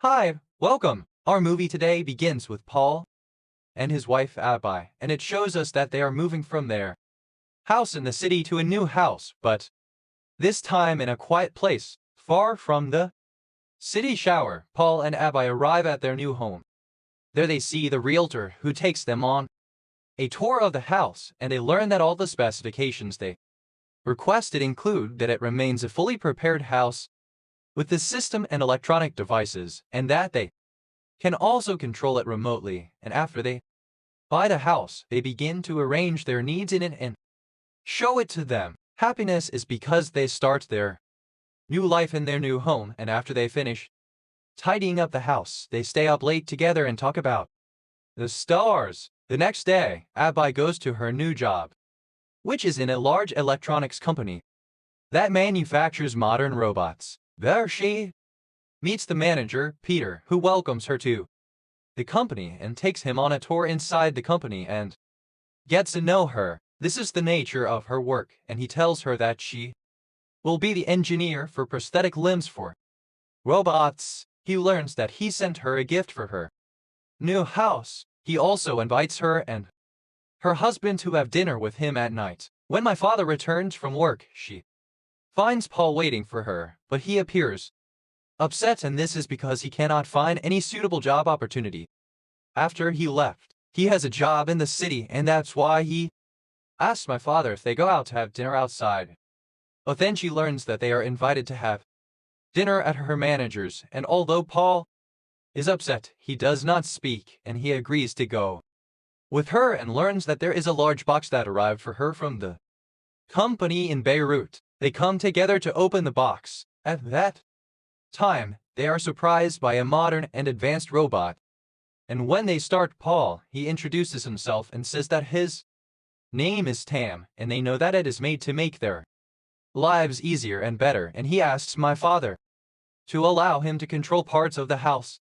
Hi, welcome. Our movie today begins with Paul and his wife Abby, and it shows us that they are moving from their house in the city to a new house, but this time in a quiet place, far from the city shower. Paul and Abby arrive at their new home. There they see the realtor who takes them on a tour of the house, and they learn that all the specifications they requested include that it remains a fully prepared house with the system and electronic devices, and that they can also control it remotely. And after they buy the house, they begin to arrange their needs in it and show it to them. Happiness is because they start their new life in their new home, and after they finish tidying up the house, they stay up late together and talk about the stars. The next day, Abby goes to her new job, which is in a large electronics company that manufactures modern robots. There she meets the manager, Peter, who welcomes her to the company and takes him on a tour inside the company and gets to know her. This is the nature of her work, and he tells her that she will be the engineer for prosthetic limbs for robots. He learns that he sent her a gift for her new house. He also invites her and her husband to have dinner with him at night. When my father returns from work, she finds Paul waiting for her, but he appears upset, and this is because he cannot find any suitable job opportunity. After he left, he has a job in the city, and that's why he asks my father if they go out to have dinner outside. But then she learns that they are invited to have dinner at her manager's, and although Paul is upset, he does not speak, and he agrees to go with her and learns that there is a large box that arrived for her from the company in Beirut. They come together to open the box. At that time, they are surprised by a modern and advanced robot. And when they start, Paul, he introduces himself and says that his name is Tam, and they know that it is made to make their lives easier and better, and he asks my father to allow him to control parts of the house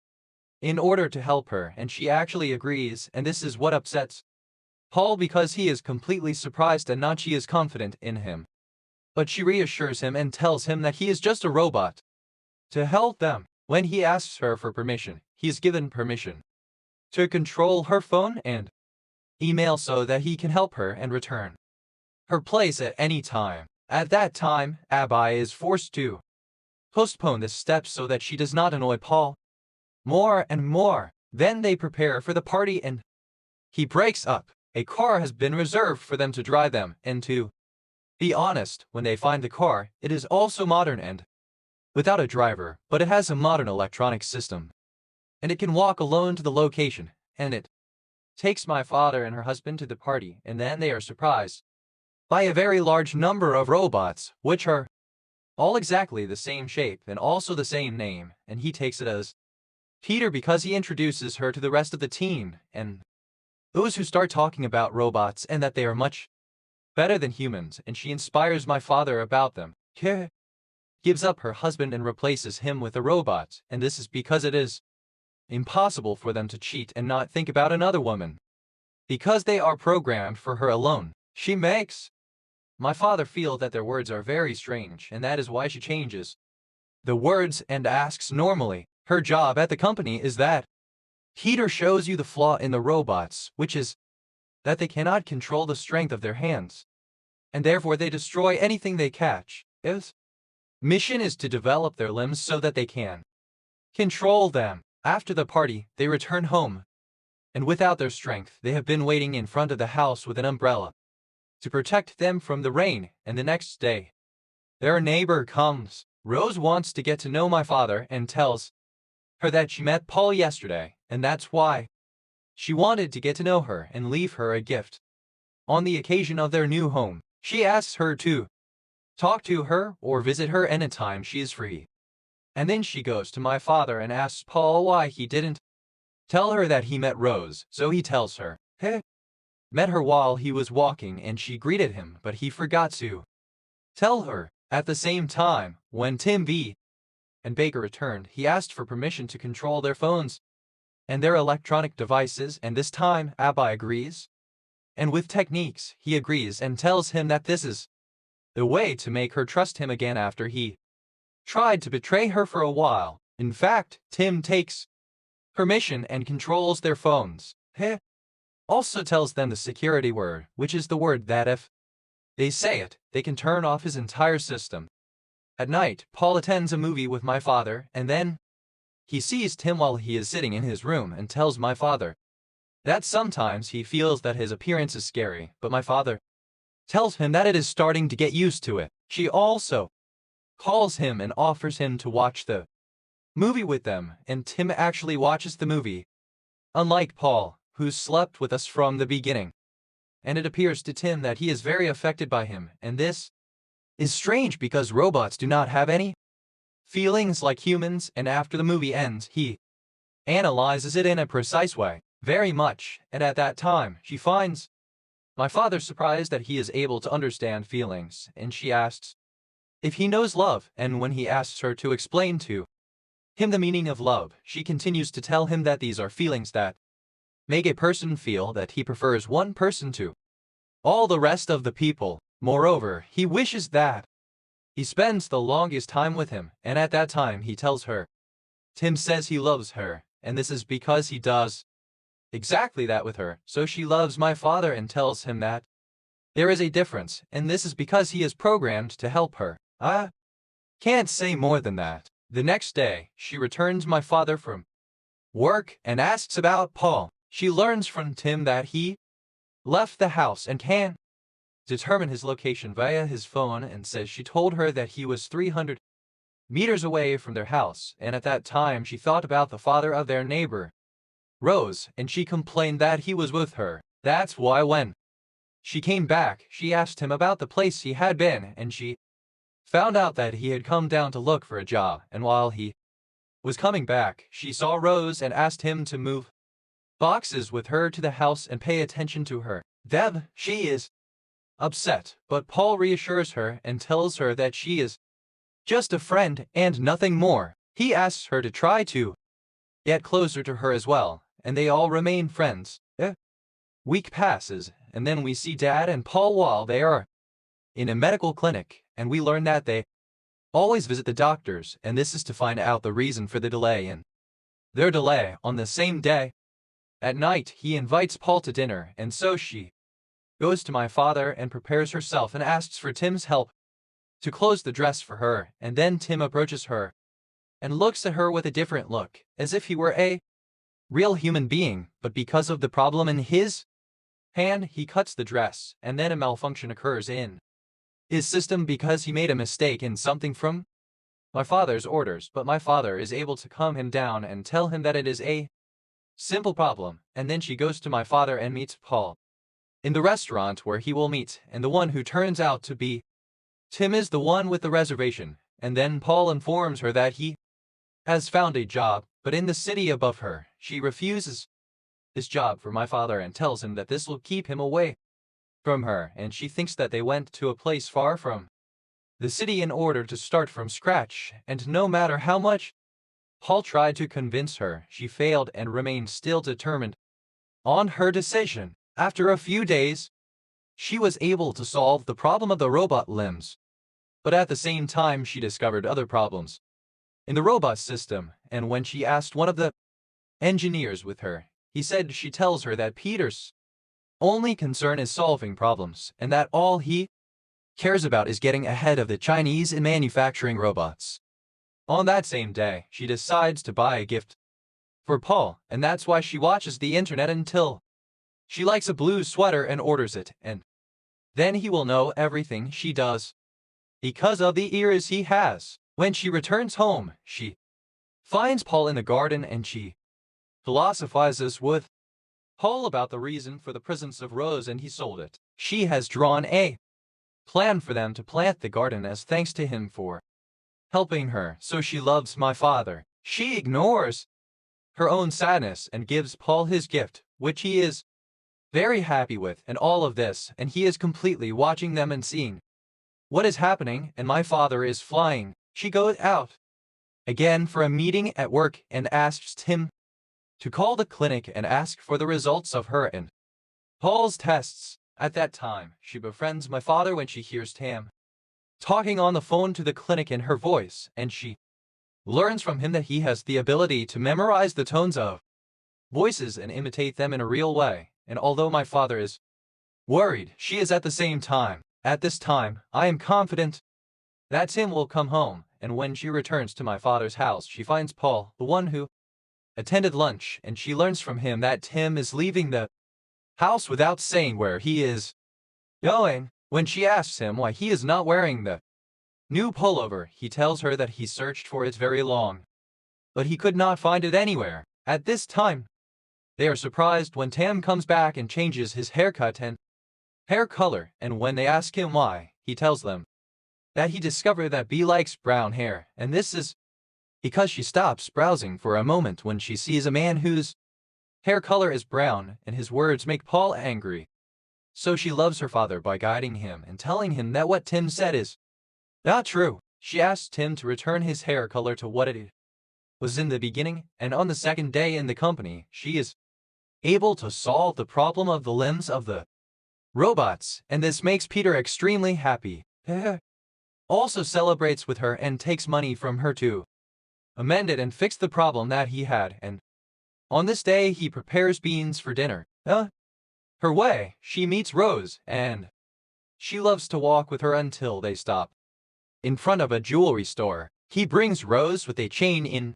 in order to help her, and she actually agrees, and this is what upsets Paul because he is completely surprised and not she is confident in him. But she reassures him and tells him that he is just a robot to help them. When he asks her for permission, he is given permission to control her phone and email so that he can help her and return her place at any time. At that time, Abby is forced to postpone this step so that she does not annoy Paul more and more. Then they prepare for the party and he breaks up. A car has been reserved for them to drive them, and to be honest, when they find the car, it is also modern and without a driver, but it has a modern electronic system, and it can walk alone to the location, and it takes my father and her husband to the party, and then they are surprised by a very large number of robots, which are all exactly the same shape and also the same name, and he takes it as Peter because he introduces her to the rest of the team, and those who start talking about robots and that they are much better than humans, and she inspires my father about them. She gives up her husband and replaces him with a robot, and this is because it is impossible for them to cheat and not think about another woman, because they are programmed for her alone. She makes my father feel that their words are very strange, and that is why she changes the words and asks normally. Her job at the company is that Peter shows you the flaw in the robots, which is that they cannot control the strength of their hands, and therefore they destroy anything they catch. His mission is to develop their limbs so that they can control them. After the party, they return home, and without their strength, they have been waiting in front of the house with an umbrella to protect them from the rain, and the next day, their neighbor comes. Rose wants to get to know my father and tells her that she met Paul yesterday, and that's why she wanted to get to know her and leave her a gift. On the occasion of their new home, she asks her to talk to her or visit her anytime she is free. And then she goes to my father and asks Paul why he didn't tell her that he met Rose, so he tells her he met her while he was walking and she greeted him, but he forgot to tell her. At the same time, when Tim V and Baker returned, he asked for permission to control their phones and their electronic devices, and this time Abby agrees. And with techniques, he agrees and tells him that this is the way to make her trust him again after he tried to betray her for a while. In fact, Tim takes permission and controls their phones. He also tells them the security word, which is the word that if they say it, they can turn off his entire system. At night, Paul attends a movie with my father, and then he sees Tim while he is sitting in his room and tells my father that sometimes he feels that his appearance is scary, but my father tells him that it is starting to get used to it. She also calls him and offers him to watch the movie with them, and Tim actually watches the movie, unlike Paul, who slept with us from the beginning. And it appears to Tim that he is very affected by him, and this is strange because robots do not have any feelings like humans, and after the movie ends, he analyzes it in a precise way, very much, and at that time, she finds my father surprised that he is able to understand feelings, and she asks if he knows love, and when he asks her to explain to him the meaning of love, she continues to tell him that these are feelings that make a person feel that he prefers one person to all the rest of the people. Moreover, he wishes that he spends the longest time with him, and at that time he tells her Tim says he loves her, and this is because he does exactly that with her, so she loves my father and tells him that there is a difference, and this is because he is programmed to help her. I can't say more than that. The next day, she returns my father from work and asks about Paul. She learns from Tim that he left the house and can determine his location via his phone, and says she told her that he was 300 meters away from their house, and at that time she thought about the father of their neighbor, Rose, and she complained that he was with her. That's why when she came back, she asked him about the place he had been, and she found out that he had come down to look for a job, and while he was coming back, she saw Rose and asked him to move boxes with her to the house and pay attention to her. She is upset, but Paul reassures her and tells her that she is just a friend and nothing more. He asks her to try to get closer to her as well, and they all remain friends. A week passes, and then we see Dad and Paul while they are in a medical clinic, and we learn that they always visit the doctors, and this is to find out the reason for the delay in their delay on the same day. At night, he invites Paul to dinner, and so she goes to my father and prepares herself and asks for Tim's help to close the dress for her, and then Tim approaches her and looks at her with a different look, as if he were a real human being, but because of the problem in his hand, he cuts the dress, and then a malfunction occurs in his system because he made a mistake in something from my father's orders, but my father is able to calm him down and tell him that it is a simple problem, and then she goes to my father and meets Paul in the restaurant where he will meet, and the one who turns out to be Tim is the one with the reservation, and then Paul informs her that he has found a job, but in the city above her. She refuses this job for my father and tells him that this will keep him away from her, and she thinks that they went to a place far from the city in order to start from scratch, and no matter how much Paul tried to convince her, she failed and remained still determined on her decision. After a few days, she was able to solve the problem of the robot limbs, but at the same time she discovered other problems in the robot system, and when she asked one of the engineers with her, he said she tells her that Peter's only concern is solving problems, and that all he cares about is getting ahead of the Chinese in manufacturing robots. On that same day, she decides to buy a gift for Paul, and that's why she watches the internet until she likes a blue sweater and orders it, and then he will know everything she does because of the ears he has. When she returns home, she finds Paul in the garden, and she philosophizes with Paul about the reason for the presence of Rose, and he sold it. She has drawn a plan for them to plant the garden as thanks to him for helping her, so she loves my father. She ignores her own sadness and gives Paul his gift, which he is very happy with, and all of this, and he is completely watching them and seeing what is happening, and my father is flying. She goes out again for a meeting at work and asks Tim to call the clinic and ask for the results of her and Paul's tests. At that time, she befriends my father when she hears Tam talking on the phone to the clinic in her voice, and she learns from him that he has the ability to memorize the tones of voices and imitate them in a real way. And although my father is worried, she is at the same time. At this time, I am confident that Tim will come home, and when she returns to my father's house, she finds Paul, the one who attended lunch, and she learns from him that Tim is leaving the house without saying where he is going. When she asks him why he is not wearing the new pullover, he tells her that he searched for it very long, but he could not find it anywhere. At this time, they are surprised when Tim comes back and changes his haircut and hair color, and when they ask him why, he tells them that he discovered that Bee likes brown hair, and this is because she stops browsing for a moment when she sees a man whose hair color is brown, and his words make Paul angry. So she loves her father by guiding him and telling him that what Tim said is not true. She asks Tim to return his hair color to what it was in the beginning, and on the second day in the company, she is able to solve the problem of the limbs of the robots, and this makes Peter extremely happy. Also celebrates with her and takes money from her to amend it and fix the problem that he had, and on this day he prepares beans for dinner. Her way, she meets Rose, and she loves to walk with her until they stop in front of a jewelry store. He brings Rose with a chain in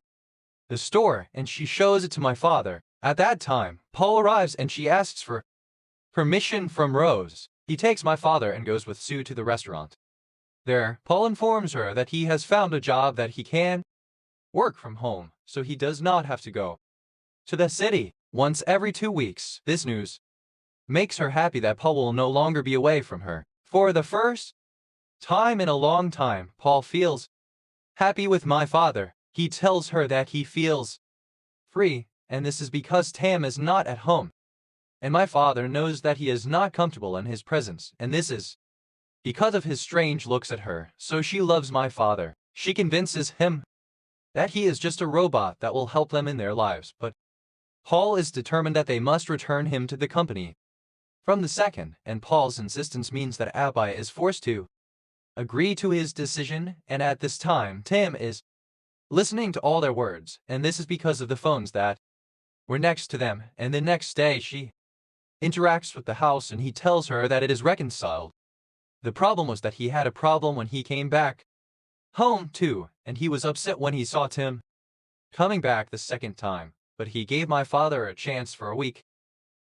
the store, and she shows it to my father. At that time, Paul arrives and she asks for permission from Rose. He takes my father and goes with Sue to the restaurant. There, Paul informs her that he has found a job that he can work from home, so he does not have to go to the city once every 2 weeks. This news makes her happy that Paul will no longer be away from her. For the first time in a long time, Paul feels happy with my father. He tells her that he feels free, and this is because Tam is not at home. And my father knows that he is not comfortable in his presence, and this is because of his strange looks at her. So she loves my father. She convinces him that he is just a robot that will help them in their lives, but Paul is determined that they must return him to the company from the second, and Paul's insistence means that Abby is forced to agree to his decision, and at this time Tim is listening to all their words, and this is because of the phones that were next to them. And the next day she interacts with the house and he tells her that it is reconciled. The problem was that he had a problem when he came back home too, and he was upset when he saw Tim coming back the second time, but he gave my father a chance for a week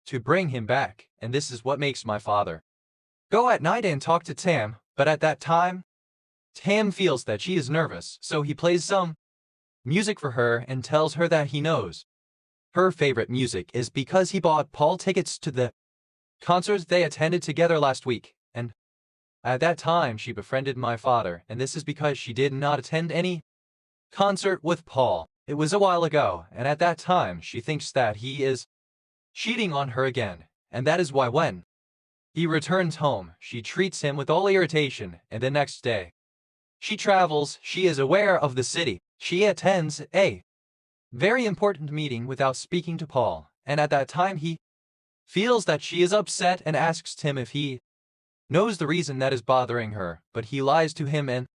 to bring him back, and this is what makes my father go at night and talk to Tam. But at that time, Tam feels that she is nervous, so he plays some music for her and tells her that he knows her favorite music is because he bought Paul tickets to the concerts they attended together last week, and at that time she befriended my father, and this is because she did not attend any concert with Paul. It was a while ago, and at that time she thinks that he is cheating on her again, and that is why when he returns home, she treats him with all irritation, and the next day she travels. She is aware of the city. She attends a very important meeting without speaking to Paul, and at that time he feels that she is upset and asks Tim if he knows the reason that is bothering her, but he lies to him and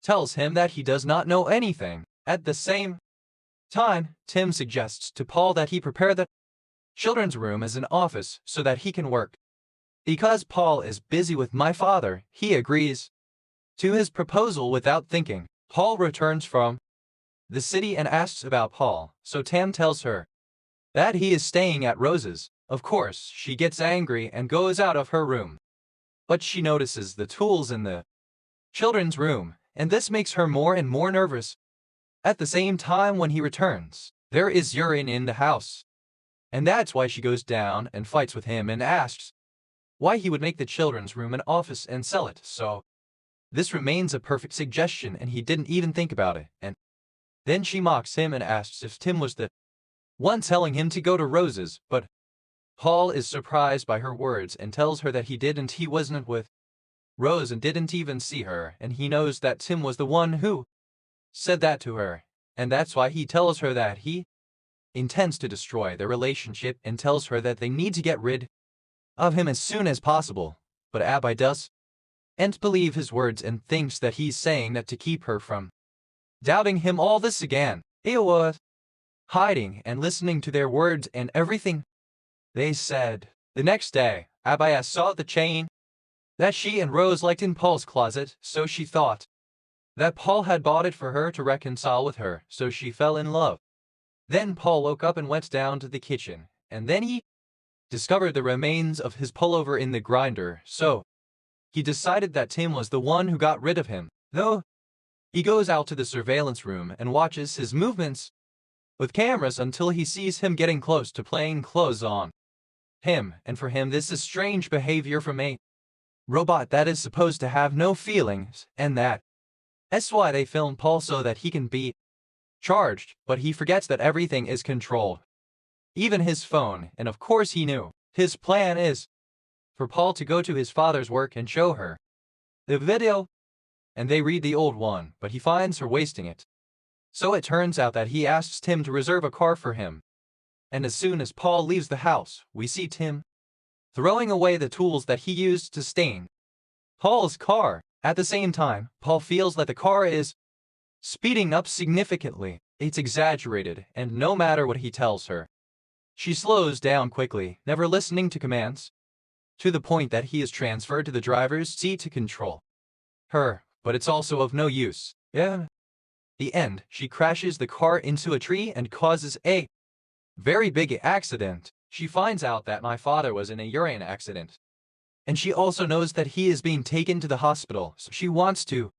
tells him that he does not know anything. At the same time, Tim suggests to Paul that he prepare the children's room as an office so that he can work. Because Paul is busy with my father, he agrees to his proposal without thinking. Paul returns from the city and asks about Paul, so Tam tells her that he is staying at Rose's. Of course, she gets angry and goes out of her room, but she notices the tools in the children's room, and this makes her more and more nervous. At the same time, when he returns, there is urine in the house, and that's why she goes down and fights with him and asks why he would make the children's room an office and sell it. So this remains a perfect suggestion, and he didn't even think about it. And then she mocks him and asks if Tim was the one telling him to go to Rose's, but Paul is surprised by her words and tells her that he wasn't with Rose and didn't even see her, and he knows that Tim was the one who said that to her, and that's why he tells her that he intends to destroy their relationship and tells her that they need to get rid of him as soon as possible. But Abby doesn't believe his words and thinks that he's saying that to keep her from doubting him all this again. It was hiding and listening to their words and everything they said. The next day, Abaya saw the chain that she and Rose liked in Paul's closet, so she thought that Paul had bought it for her to reconcile with her, so she fell in love. Then Paul woke up and went down to the kitchen, and then he discovered the remains of his pullover in the grinder, so he decided that Tim was the one who got rid of him. Though, he goes out to the surveillance room and watches his movements with cameras until he sees him getting close to playing clothes on him, and for him this is strange behavior from a robot that is supposed to have no feelings, and that's why they film Paul so that he can be charged, but he forgets that everything is controlled. Even his phone, and of course he knew. His plan is for Paul to go to his father's work and show her the video, and they read the old one, but he finds her wasting it. So it turns out that he asks Tim to reserve a car for him. And as soon as Paul leaves the house, we see Tim throwing away the tools that he used to stain Paul's car. At the same time, Paul feels that the car is speeding up significantly. It's exaggerated, and no matter what he tells her, she slows down quickly, never listening to commands, to the point that he is transferred to the driver's seat to control her, but it's also of no use. The end, she crashes the car into a tree and causes a very big accident. She finds out that my father was in a urine accident, and she also knows that he is being taken to the hospital, so she wants to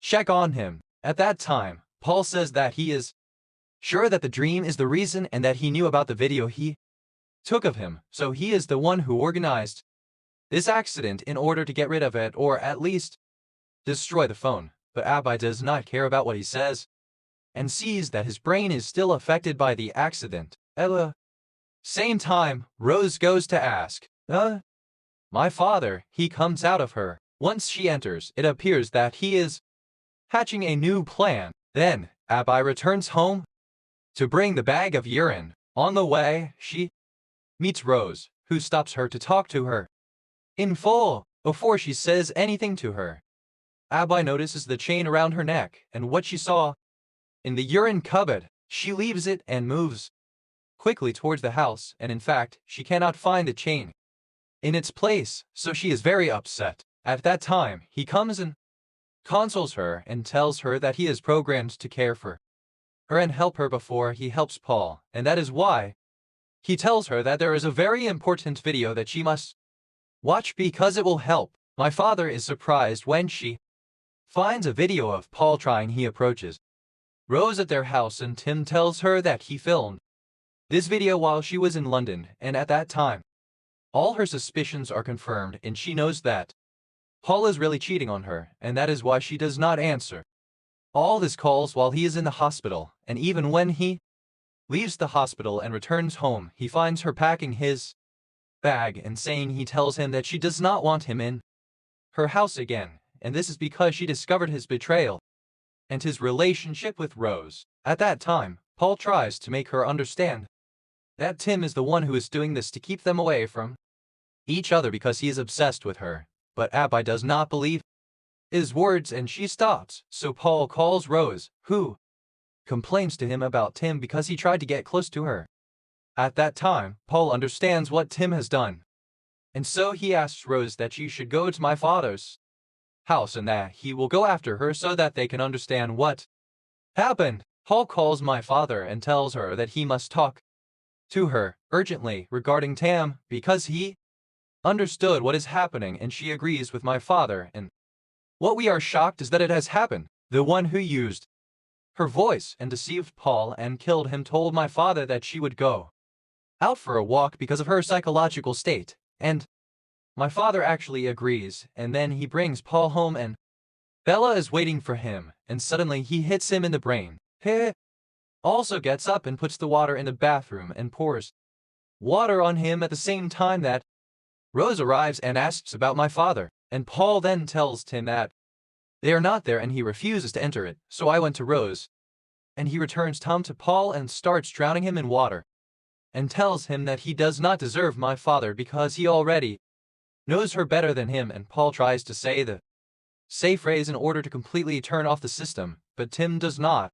check on him. At that time, Paul says that he is sure that the dream is the reason and that he knew about the video he took of him, so he is the one who organized this accident in order to get rid of it, or at least destroy the phone. But Abai does not care about what he says, and sees that his brain is still affected by the accident. At the same time, Rose goes to ask, my father, he comes out of her. Once she enters, it appears that he is hatching a new plan. Then, Abai returns home to bring the bag of urine. On the way, she meets Rose, who stops her to talk to her in full before she says anything to her. Abai notices the chain around her neck and what she saw in the urine cupboard. She leaves it and moves quickly towards the house, and in fact, she cannot find the chain in its place, so she is very upset. At that time, he comes and consoles her and tells her that he is programmed to care for her and help her before he helps Paul, and that is why he tells her that there is a very important video that she must watch because it will help. My father is surprised when she finds a video of Paul trying. He approaches Rose at their house, and Tim tells her that he filmed this video while she was in London, and at that time, all her suspicions are confirmed, and she knows that Paul is really cheating on her, and that is why she does not answer all his calls while he is in the hospital. And even when he leaves the hospital and returns home, he finds her packing his bag and saying he tells him that she does not want him in her house again, and this is because she discovered his betrayal and his relationship with Rose. At that time, Paul tries to make her understand that Tim is the one who is doing this to keep them away from each other because he is obsessed with her, but Abai does not believe his words and she stops, so Paul calls Rose, who complains to him about Tim because he tried to get close to her. At that time, Paul understands what Tim has done, and so he asks Rose that she should go to my father's house and that he will go after her so that they can understand what happened. Paul calls my father and tells her that he must talk to her urgently regarding Tam because he understood what is happening, and she agrees with my father. And what we are shocked is that it has happened. The one who used her voice and deceived Paul and killed him told my father that she would go out for a walk because of her psychological state, and my father actually agrees, and then he brings Paul home and Bella is waiting for him, and suddenly he hits him in the brain. He also gets up and puts the water in the bathroom and pours water on him at the same time that Rose arrives and asks about my father, and Paul then tells Tim that they are not there and he refuses to enter it, so I went to Rose, and he returns Tom to Paul and starts drowning him in water, and tells him that he does not deserve my father because he already knows her better than him, and Paul tries to say the safe phrase in order to completely turn off the system, but Tim does not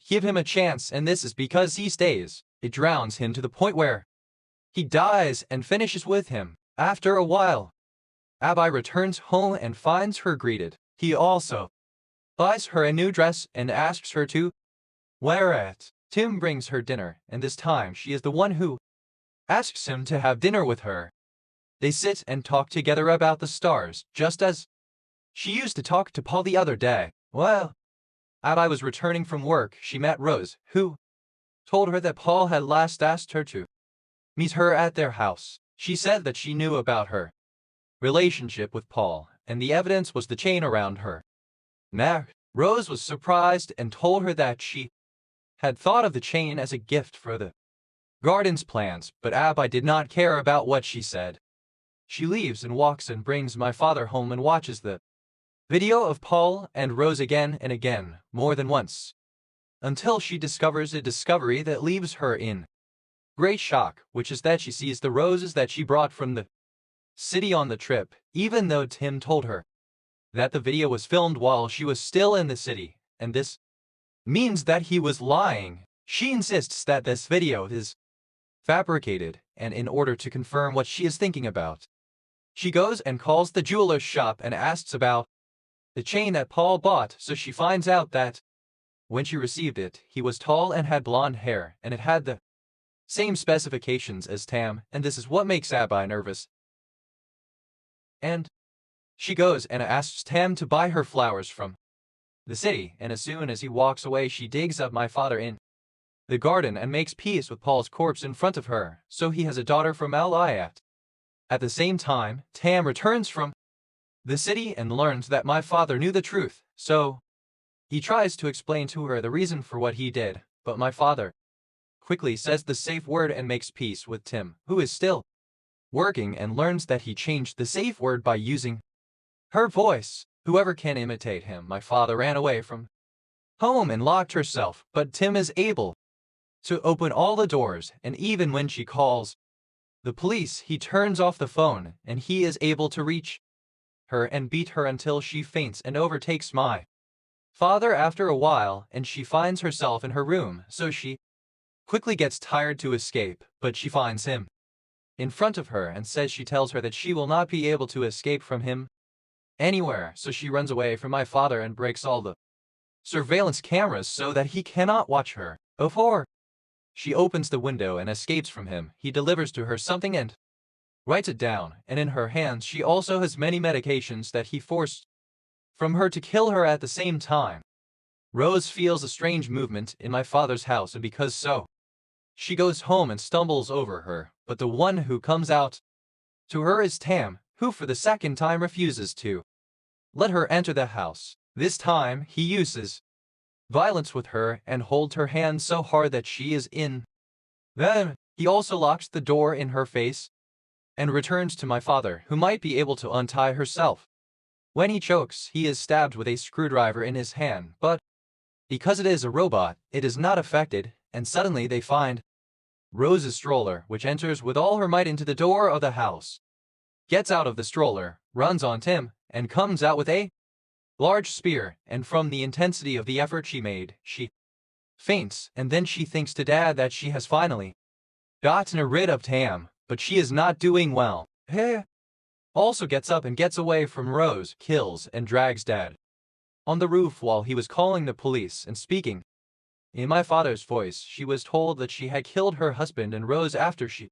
give him a chance, and this is because he stays. It drowns him to the point where he dies and finishes with him. After a while, Abby returns home and finds her greeted. He also buys her a new dress and asks her to wear it. Tim brings her dinner, and this time she is the one who asks him to have dinner with her. They sit and talk together about the stars, just as she used to talk to Paul the other day. Well, Abby was returning from work, she met Rose, who told her that Paul had last asked her to meet her at their house. She said that she knew about her relationship with Paul, and the evidence was the chain around her neck. Rose was surprised and told her that she had thought of the chain as a gift for the garden's plants, but Abby did not care about what she said. She leaves and walks and brings my father home and watches the video of Paul and Rose again and again, more than once, until she discovers a discovery that leaves her in great shock, which is that she sees the roses that she brought from the city on the trip, even though Tim told her that the video was filmed while she was still in the city, and this means that he was lying. She insists that this video is fabricated, and in order to confirm what she is thinking about, she goes and calls the jeweler's shop and asks about the chain that Paul bought, so she finds out that when she received it, he was tall and had blonde hair, and it had the same specifications as Tam, and this is what makes Abby nervous. And she goes and asks Tam to buy her flowers from the city, and as soon as he walks away, she digs up my father in the garden and makes peace with Paul's corpse in front of her, so he has a daughter from Eliat. At the same time, Tam returns from the city and learns that my father knew the truth, so he tries to explain to her the reason for what he did, but my father quickly says the safe word and makes peace with Tim, who is still working, and learns that he changed the safe word by using her voice. Whoever can imitate him. My father ran away from home and locked herself, but Tim is able to open all the doors, and even when she calls the police, he turns off the phone, and he is able to reach her and beat her until she faints and overtakes my father after a while, and she finds herself in her room, so she quickly gets tired to escape, but she finds him in front of her and says she tells her that she will not be able to escape from him anywhere, so she runs away from my father and breaks all the surveillance cameras so that he cannot watch her. Before she opens the window and escapes from him, he delivers to her something and writes it down, and in her hands she also has many medications that he forced from her to kill her at the same time. Rose feels a strange movement in my father's house, and because so, she goes home and stumbles over her, but the one who comes out to her is Tam, who for the second time refuses to let her enter the house. This time, he uses violence with her and holds her hand so hard that she is in. Then, he also locks the door in her face and returns to my father, who might be able to untie herself. When he chokes, he is stabbed with a screwdriver in his hand, but because it is a robot, it is not affected, and suddenly they find Rose's stroller, which enters with all her might into the door of the house, gets out of the stroller, runs on Tim, and comes out with a large spear, and from the intensity of the effort she made, she faints, and then she thinks to Dad that she has finally gotten rid of Tam, but she is not doing well. He also gets up and gets away from Rose, kills and drags Dad on the roof while he was calling the police and speaking in my father's voice. She was told that she had killed her husband and Rose after she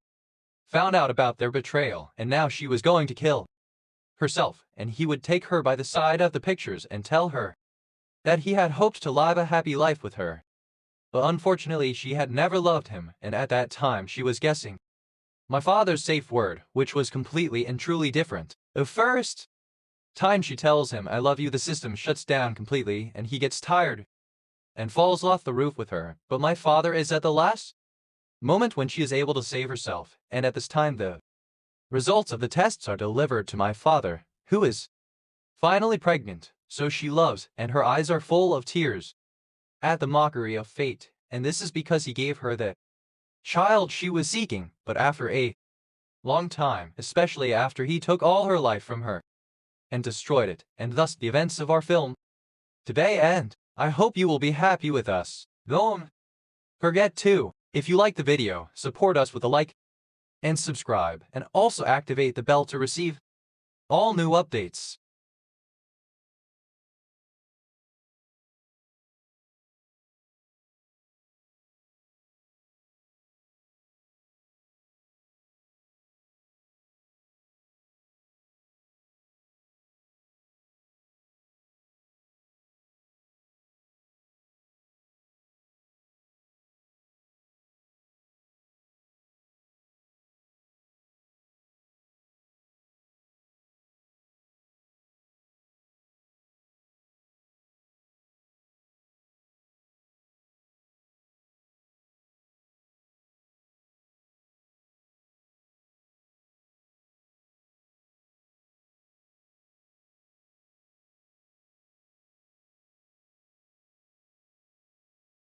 found out about their betrayal, and now she was going to kill herself, and he would take her by the side of the pictures and tell her that he had hoped to live a happy life with her. But unfortunately she had never loved him, and at that time she was guessing my father's safe word, which was completely and truly different. The first time she tells him I love you, the system shuts down completely and he gets tired and falls off the roof with her, but my father is at the last moment when she is able to save herself, and at this time the results of the tests are delivered to my father, who is finally pregnant, so she loves, and her eyes are full of tears at the mockery of fate, and this is because he gave her the child she was seeking, but after a long time, especially after he took all her life from her and destroyed it, and thus the events of our film today end. I hope you will be happy with us. Don't forget to, if you like the video, support us with a like and subscribe, and also activate the bell to receive all new updates.